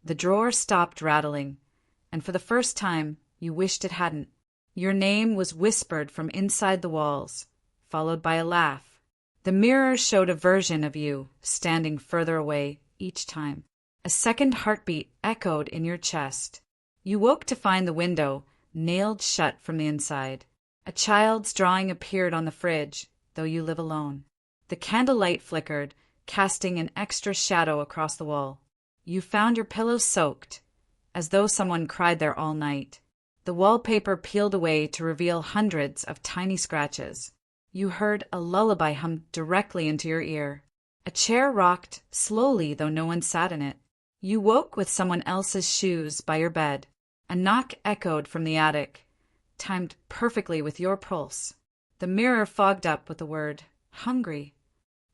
The drawer stopped rattling, and for the first time, you wished it hadn't. Your name was whispered from inside the walls, followed by a laugh. The mirror showed a version of you, standing further away each time. A second heartbeat echoed in your chest. You woke to find the window nailed shut from the inside. A child's drawing appeared on the fridge, though you live alone. The candlelight flickered, casting an extra shadow across the wall. You found your pillow soaked, as though someone cried there all night. The wallpaper peeled away to reveal hundreds of tiny scratches. You heard a lullaby hum directly into your ear. A chair rocked slowly, though no one sat in it. You woke with someone else's shoes by your bed. A knock echoed from the attic, timed perfectly with your pulse. The mirror fogged up with the word, hungry.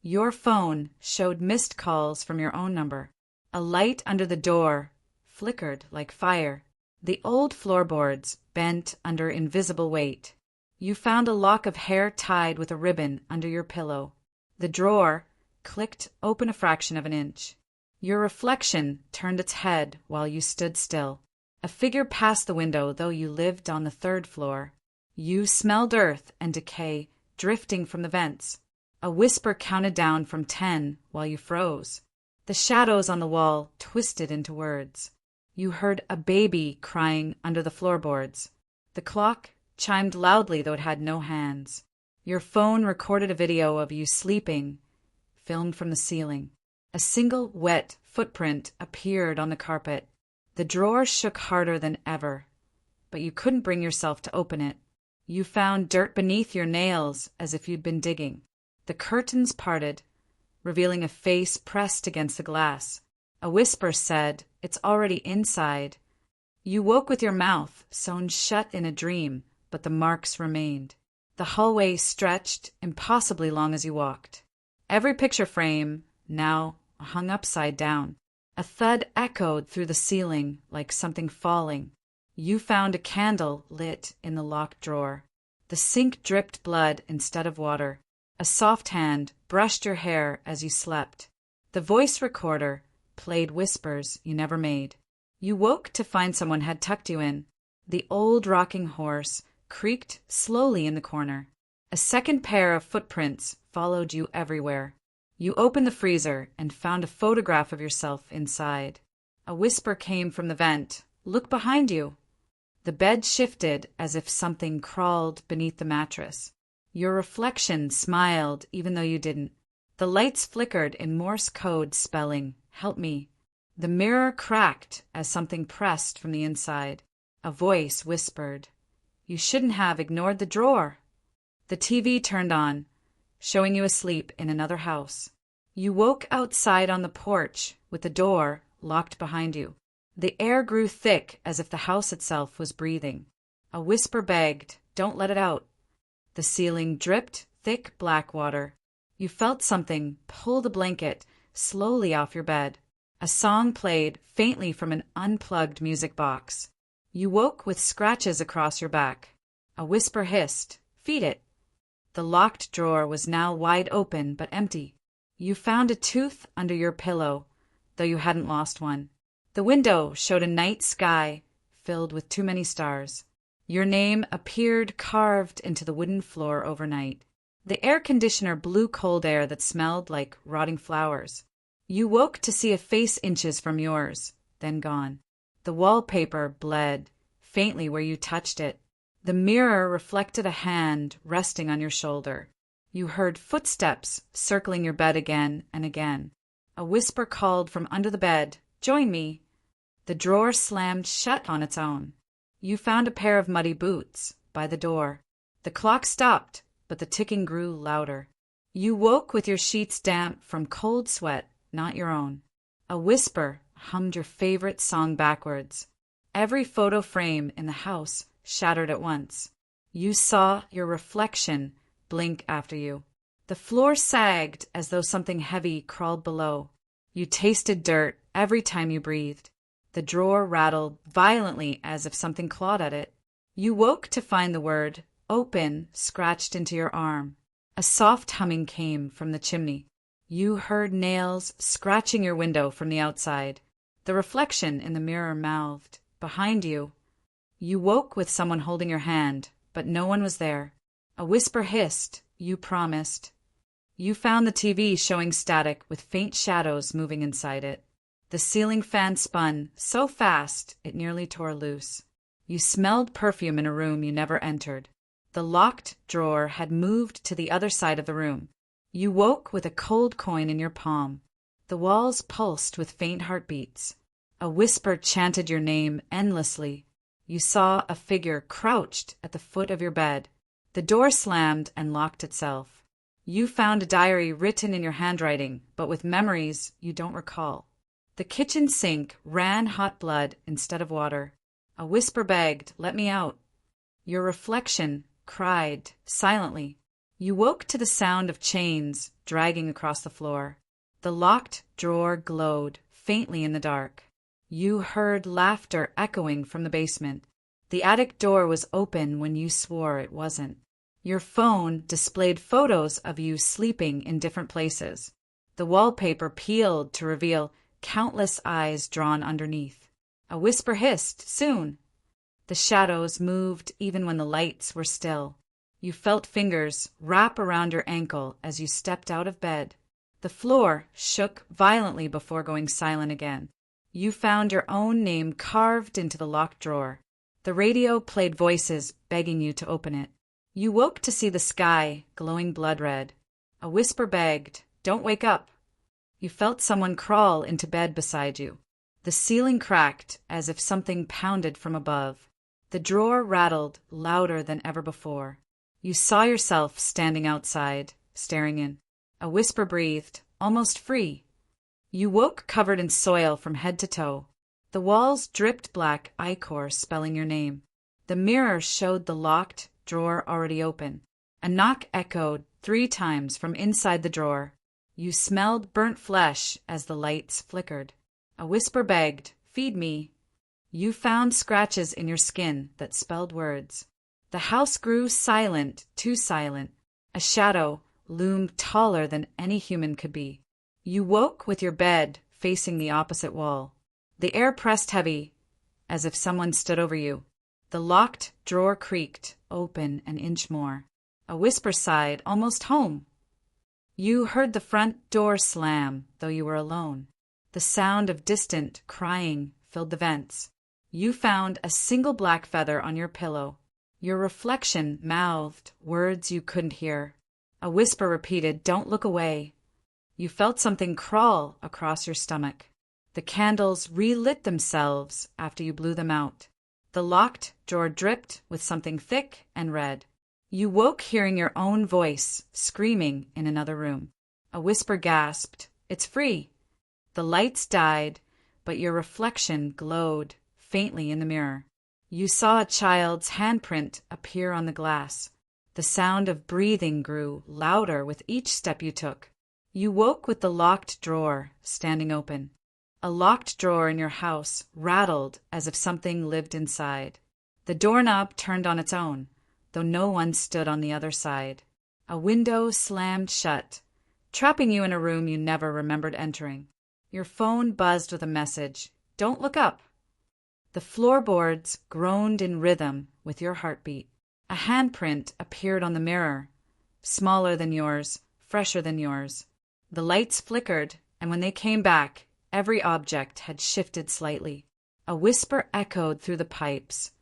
Your phone showed missed calls from your own number. A light under the door flickered like fire. The old floorboards bent under invisible weight. You found a lock of hair tied with a ribbon under your pillow. The drawer clicked open a fraction of an inch. Your reflection turned its head while you stood still. A figure passed the window, though you lived on the third floor. You smelled earth and decay drifting from the vents. A whisper counted down from 10 while you froze. The shadows on the wall twisted into words. You heard a baby crying under the floorboards. The clock chimed loudly, though it had no hands. Your phone recorded a video of you sleeping, filmed from the ceiling. A single wet footprint appeared on the carpet. The drawer shook harder than ever, but you couldn't bring yourself to open it. You found dirt beneath your nails as if you'd been digging. The curtains parted, revealing a face pressed against the glass. A whisper said, "It's already inside." You woke with your mouth sewn shut in a dream, but the marks remained. The hallway stretched impossibly long as you walked. Every picture frame now hung upside down. A thud echoed through the ceiling like something falling. You found a candle lit in the locked drawer. The sink dripped blood instead of water. A soft hand brushed your hair as you slept. The voice recorder played whispers you never made. You woke to find someone had tucked you in. The old rocking horse creaked slowly in the corner. A second pair of footprints followed you everywhere. You opened the freezer and found a photograph of yourself inside. A whisper came from the vent, "Look behind you." The bed shifted as if something crawled beneath the mattress. Your reflection smiled even though you didn't. The lights flickered in Morse code spelling, "Help me." The mirror cracked as something pressed from the inside. A voice whispered, "You shouldn't have ignored the drawer." The TV turned on, showing you asleep in another house. You woke outside on the porch with the door locked behind you. The air grew thick as if the house itself was breathing. A whisper begged, "Don't let it out." The ceiling dripped thick black water. You felt something pull the blanket slowly off your bed. A song played faintly from an unplugged music box. You woke with scratches across your back. A whisper hissed, "Feed it." The locked drawer was now wide open but empty. You found a tooth under your pillow, though you hadn't lost one. The window showed a night sky filled with too many stars. Your name appeared carved into the wooden floor overnight. The air conditioner blew cold air that smelled like rotting flowers. You woke to see a face inches from yours, then gone. The wallpaper bled faintly where you touched it. The mirror reflected a hand resting on your shoulder. You heard footsteps circling your bed again and again. A whisper called from under the bed, "Join me." The drawer slammed shut on its own. You found a pair of muddy boots by the door. The clock stopped, but the ticking grew louder. You woke with your sheets damp from cold sweat, not your own. A whisper hummed your favorite song backwards. Every photo frame in the house shattered at once. You saw your reflection blink after you. The floor sagged as though something heavy crawled below. You tasted dirt every time you breathed. The drawer rattled violently as if something clawed at it. You woke to find the word "open" scratched into your arm. A soft humming came from the chimney. You heard nails scratching your window from the outside. The reflection in the mirror mouthed, "Behind you." You woke with someone holding your hand, but no one was there. A whisper hissed, "You promised." You found the TV showing static with faint shadows moving inside it. The ceiling fan spun so fast it nearly tore loose. You smelled perfume in a room you never entered. The locked drawer had moved to the other side of the room. You woke with a cold coin in your palm. The walls pulsed with faint heartbeats. A whisper chanted your name endlessly. You saw a figure crouched at the foot of your bed. The door slammed and locked itself. You found a diary written in your handwriting, but with memories you don't recall. The kitchen sink ran hot blood instead of water. A whisper begged, "Let me out." Your reflection cried silently. You woke to the sound of chains dragging across the floor. The locked drawer glowed faintly in the dark. You heard laughter echoing from the basement. The attic door was open when you swore it wasn't. Your phone displayed photos of you sleeping in different places. The wallpaper peeled to reveal countless eyes drawn underneath. A whisper hissed, "Soon." The shadows moved even when the lights were still. You felt fingers wrap around your ankle as you stepped out of bed. The floor shook violently before going silent again. You found your own name carved into the locked drawer. The radio played voices begging you to open it. You woke to see the sky glowing blood red. A whisper begged, "Don't wake up." You felt someone crawl into bed beside you. The ceiling cracked as if something pounded from above. The drawer rattled louder than ever before. You saw yourself standing outside, staring in. A whisper breathed, "Almost free." You woke covered in soil from head to toe. The walls dripped black ichor spelling your name. The mirror showed the locked drawer already open. A knock echoed 3 times from inside the drawer. You smelled burnt flesh as the lights flickered. A whisper begged, "Feed me." You found scratches in your skin that spelled words. The house grew silent, too silent. A shadow loomed taller than any human could be. You woke with your bed facing the opposite wall. The air pressed heavy, as if someone stood over you. The locked drawer creaked, open an inch more. A whisper sighed, "Almost home." You heard the front door slam, though you were alone. The sound of distant crying filled the vents. You found a single black feather on your pillow. Your reflection mouthed words you couldn't hear. A whisper repeated, "Don't look away." You felt something crawl across your stomach. The candles relit themselves after you blew them out. The locked drawer dripped with something thick and red. You woke hearing your own voice screaming in another room. A whisper gasped, "It's free." The lights died, but your reflection glowed faintly in the mirror. You saw a child's handprint appear on the glass. The sound of breathing grew louder with each step you took. You woke with the locked drawer standing open. A locked drawer in your house rattled as if something lived inside. The doorknob turned on its own, though no one stood on the other side. A window slammed shut, trapping you in a room you never remembered entering. Your phone buzzed with a message, "Don't look up." The floorboards groaned in rhythm with your heartbeat. A handprint appeared on the mirror, smaller than yours, fresher than yours. The lights flickered, and when they came back, every object had shifted slightly. A whisper echoed through the pipes,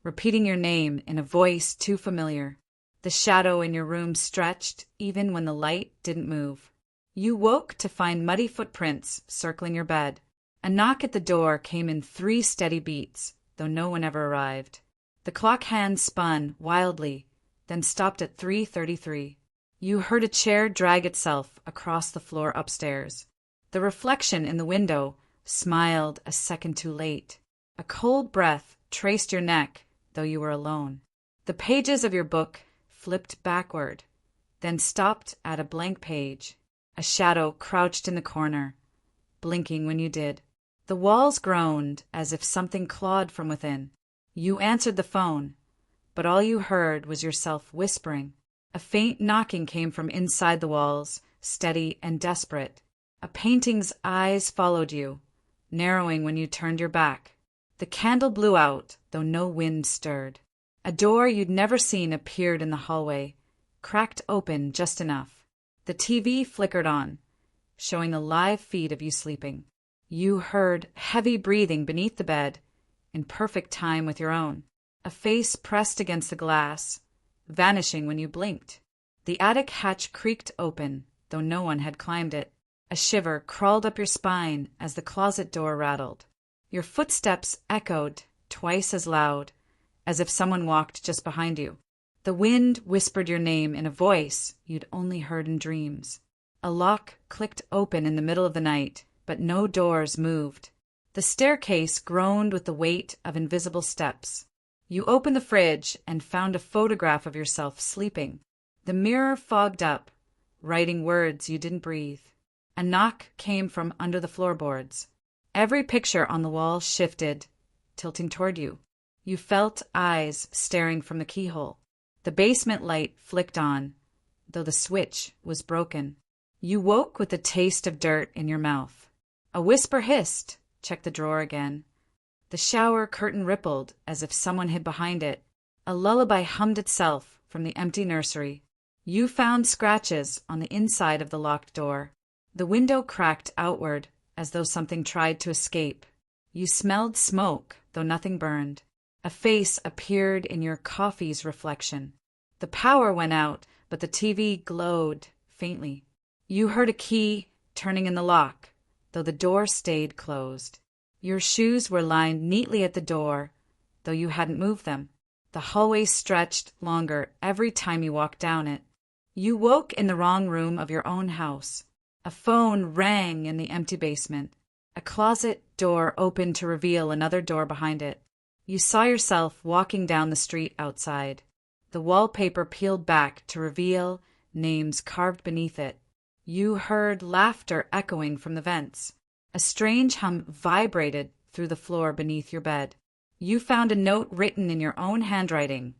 repeating your name in a voice too familiar. The shadow in your room stretched even when the light didn't move. You woke to find muddy footprints circling your bed. A knock at the door came in 3 steady beats, though no one ever arrived. The clock hand spun wildly, then stopped at 3:33. You heard a chair drag itself across the floor upstairs. The reflection in the window smiled a second too late. A cold breath traced your neck, though you were alone. The pages of your book flipped backward, then stopped at a blank page. A shadow crouched in the corner, blinking when you did. The walls groaned as if something clawed from within. You answered the phone, but all you heard was yourself whispering. A faint knocking came from inside the walls, steady and desperate. A painting's eyes followed you, narrowing when you turned your back. The candle blew out, though no wind stirred. A door you'd never seen appeared in the hallway, cracked open just enough. The TV flickered on, showing a live feed of you sleeping. You heard heavy breathing beneath the bed, in perfect time with your own. A face pressed against the glass, vanishing when you blinked. The attic hatch creaked open, though no one had climbed it. A shiver crawled up your spine as the closet door rattled. Your footsteps echoed twice as loud, as if someone walked just behind you. The wind whispered your name in a voice you'd only heard in dreams. A lock clicked open in the middle of the night, but no doors moved. The staircase groaned with the weight of invisible steps. You opened the fridge and found a photograph of yourself sleeping. The mirror fogged up, writing words you didn't breathe. A knock came from under the floorboards. Every picture on the wall shifted, tilting toward you. You felt eyes staring from the keyhole. The basement light flicked on, though the switch was broken. You woke with the taste of dirt in your mouth. A whisper hissed, "Check the drawer again." The shower curtain rippled as if someone hid behind it. A lullaby hummed itself from the empty nursery. You found scratches on the inside of the locked door. The window cracked outward as though something tried to escape. You smelled smoke, though nothing burned. A face appeared in your coffee's reflection. The power went out, but the TV glowed faintly. You heard a key turning in the lock, though the door stayed closed. Your shoes were lined neatly at the door, though you hadn't moved them. The hallway stretched longer every time you walked down it. You woke in the wrong room of your own house. A phone rang in the empty basement. A closet door opened to reveal another door behind it. You saw yourself walking down the street outside. The wallpaper peeled back to reveal names carved beneath it. You heard laughter echoing from the vents. A strange hum vibrated through the floor beneath your bed. You found a note written in your own handwriting,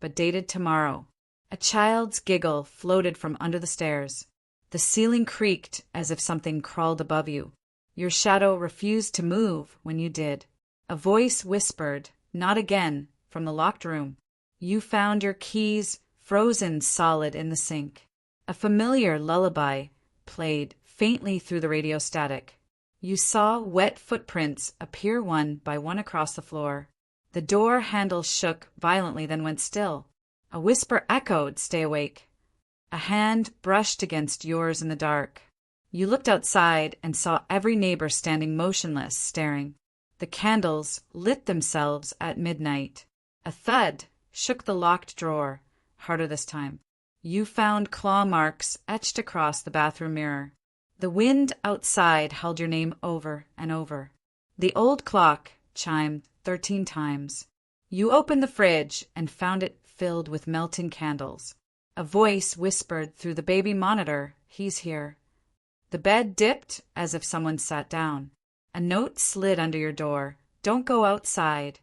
but dated tomorrow. A child's giggle floated from under the stairs. The ceiling creaked as if something crawled above you. Your shadow refused to move when you did. A voice whispered, "Not again," from the locked room. You found your keys frozen solid in the sink. A familiar lullaby played faintly through the radio static. You saw wet footprints appear one by one across the floor. The door handle shook violently, then went still. A whisper echoed, "Stay awake." A hand brushed against yours in the dark. You looked outside and saw every neighbor standing motionless, staring. The candles lit themselves at midnight. A thud shook the locked drawer, harder this time. You found claw marks etched across the bathroom mirror. The wind outside held your name over and over. The old clock chimed 13 times. You opened the fridge and found it filled with melting candles. A voice whispered through the baby monitor, "He's here." The bed dipped as if someone sat down. A note slid under your door, "Don't go outside."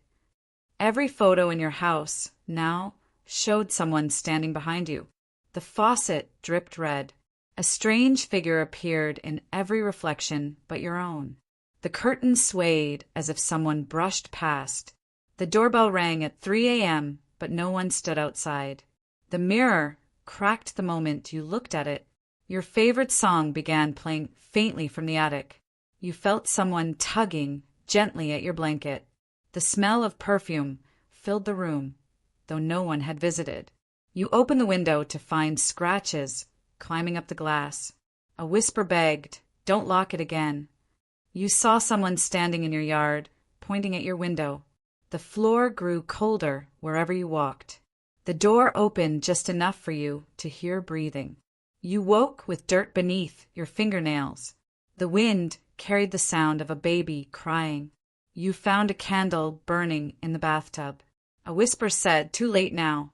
Every photo in your house now showed someone standing behind you. The faucet dripped red. A strange figure appeared in every reflection but your own. The curtain swayed as if someone brushed past. The doorbell rang at 3 a.m., but no one stood outside. The mirror cracked the moment you looked at it. Your favorite song began playing faintly from the attic. You felt someone tugging gently at your blanket. The smell of perfume filled the room, though no one had visited. You opened the window to find scratches climbing up the glass. A whisper begged, "Don't lock it again." You saw someone standing in your yard, pointing at your window. The floor grew colder wherever you walked. The door opened just enough for you to hear breathing. You woke with dirt beneath your fingernails. The wind carried the sound of a baby crying. You found a candle burning in the bathtub. A whisper said, "Too late now."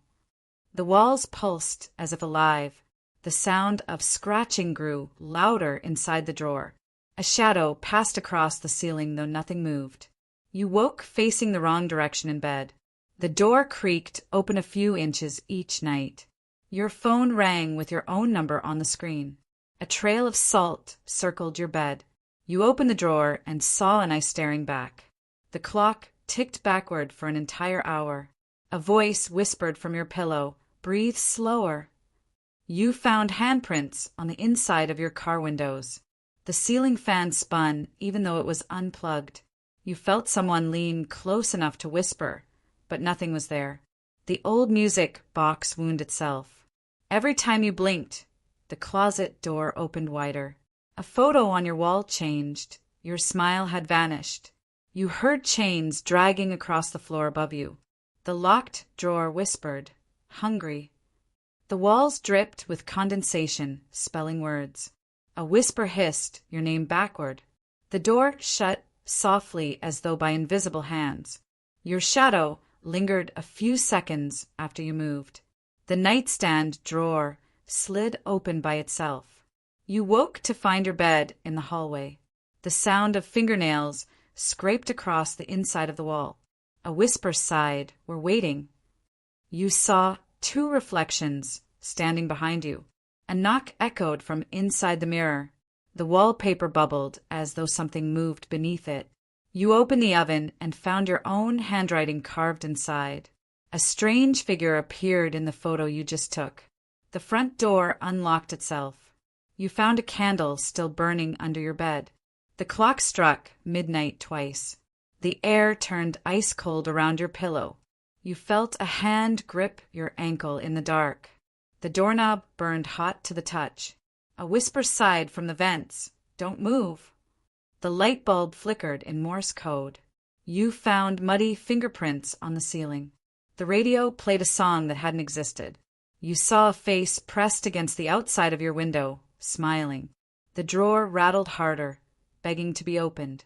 The walls pulsed as if alive. The sound of scratching grew louder inside the drawer. A shadow passed across the ceiling, though nothing moved. You woke facing the wrong direction in bed. The door creaked open a few inches each night. Your phone rang with your own number on the screen. A trail of salt circled your bed. You opened the drawer and saw an eye staring back. The clock ticked backward for an entire hour. A voice whispered from your pillow, "Breathe slower." You found handprints on the inside of your car windows. The ceiling fan spun even though it was unplugged. You felt someone lean close enough to whisper, but nothing was there. The old music box wound itself. Every time you blinked, the closet door opened wider. A photo on your wall changed. Your smile had vanished. You heard chains dragging across the floor above you. The locked drawer whispered, "Hungry." The walls dripped with condensation, spelling words. A whisper hissed your name backward. The door shut softly as though by invisible hands. Your shadow lingered a few seconds after you moved. The nightstand drawer slid open by itself. You woke to find your bed in the hallway. The sound of fingernails scraped across the inside of the wall. A whisper sighed, "We're waiting." You saw two reflections standing behind you. A knock echoed from inside the mirror. The wallpaper bubbled as though something moved beneath it. You opened the oven and found your own handwriting carved inside. A strange figure appeared in the photo you just took. The front door unlocked itself. You found a candle still burning under your bed. The clock struck midnight twice. The air turned ice cold around your pillow. You felt a hand grip your ankle in the dark. The doorknob burned hot to the touch. A whisper sighed from the vents, "Don't move." The light bulb flickered in Morse code. You found muddy fingerprints on the ceiling. The radio played a song that hadn't existed. You saw a face pressed against the outside of your window, smiling. The drawer rattled harder, begging to be opened.